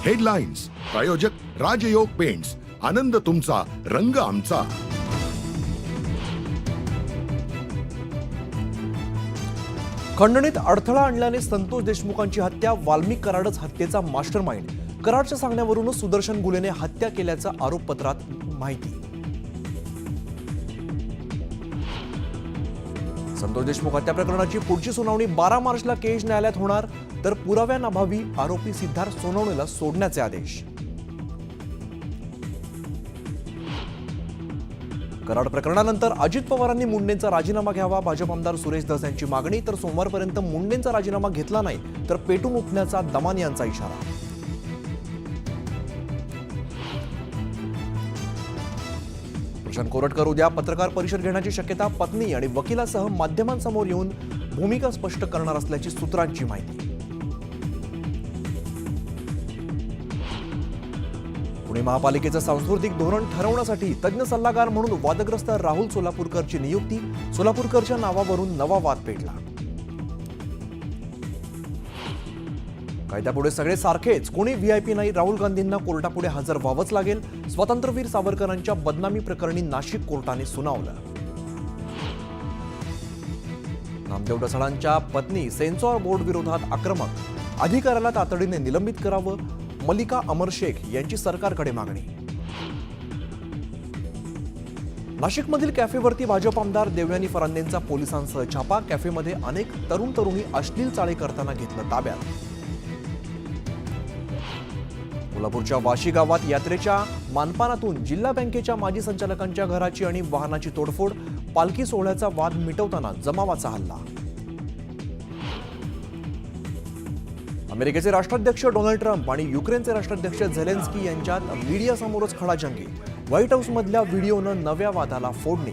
Headlines प्रायोजक राजयोग paints, आनंद तुमचा, रंग आमचा. खंडणीत अडथळा आणल्याने संतोष देशमुखांची हत्या, वाल्मिक कराडच हत्येचा मास्टरमाइंड. कराडच्या सांगण्यावरूनच सुदर्शन गुलेने हत्या केल्याचा आरोपपत्रात माहिती. संतोष देशमुख हत्या प्रकरणाची पुढची सुनावणी 12 मार्चला केज न्यायालयात होणार, तर पुराव्यांअभावी आरोपी सिद्धार्थ सोनवणेला सोडण्याचे आदेश. कराड प्रकरणानंतर अजित पवारांनी मुंडेंचा राजीनामा घ्यावा, भाजप आमदार सुरेश धस यांची मागणी. तर सोमवारपर्यंत मुंडेंचा राजीनामा घेतला नाही तर पेटून उठण्याचा दमानी यांचा इशारा. प्रशांत कोरटकर उद्या पत्रकार परिषद घेण्याची शक्यता. पत्नी आणि वकिलासह माध्यमांसमोर येऊन भूमिका स्पष्ट करणार असल्याची सूत्रांची माहिती. पुणे महापालिकेचं सांस्कृतिक धोरण ठरवण्यासाठी तज्ज्ञ सल्लागार म्हणून वादग्रस्त राहुल सोलापूरकरची नियुक्ती. सोलापूरकरच्या नावावरून नवा वाद पेटला. कायद्यापुढे सगळे सारखेच, कोणी व्हीआयपी नाही. राहुल गांधींना कोर्टापुढे हजर व्हावंच लागेल. स्वातंत्र्यवीर सावरकरांच्या बदनामी प्रकरणी नाशिक कोर्टाने सुनावलं. नामदेव ढसाळांच्या पत्नी सेन्सॉर बोर्ड विरोधात आक्रमक, अधिकाऱ्याला तातडीने निलंबित करावं. मल्लिका अमर शेख यांची सरकारकडे मागणी. नाशिकमधील कॅफेवरती भाजप आमदार देवयानी फरांदेंचा पोलिसांसह छापा. कॅफेमध्ये अनेक तरुण तरुणी अश्लील चाळे करताना घेतलं ताब्यात. कोल्हापूरच्या वाशी गावात यात्रेच्या मानपानातून जिल्हा बँकेच्या माजी संचालकांच्या घराची आणि वाहनाची तोडफोड. पालखी सोहळ्याचा वाद मिटवताना जमावाचा हल्ला. अमेरिकेचे राष्ट्राध्यक्ष डोनाल्ड ट्रम्प आणि युक्रेनचे राष्ट्राध्यक्ष झेलेन्स्की यांच्यात मीडियासमोरच खडाजंगी. व्हाईट हाऊसमधल्या व्हिडिओनं नव्या वादाला फोडणी.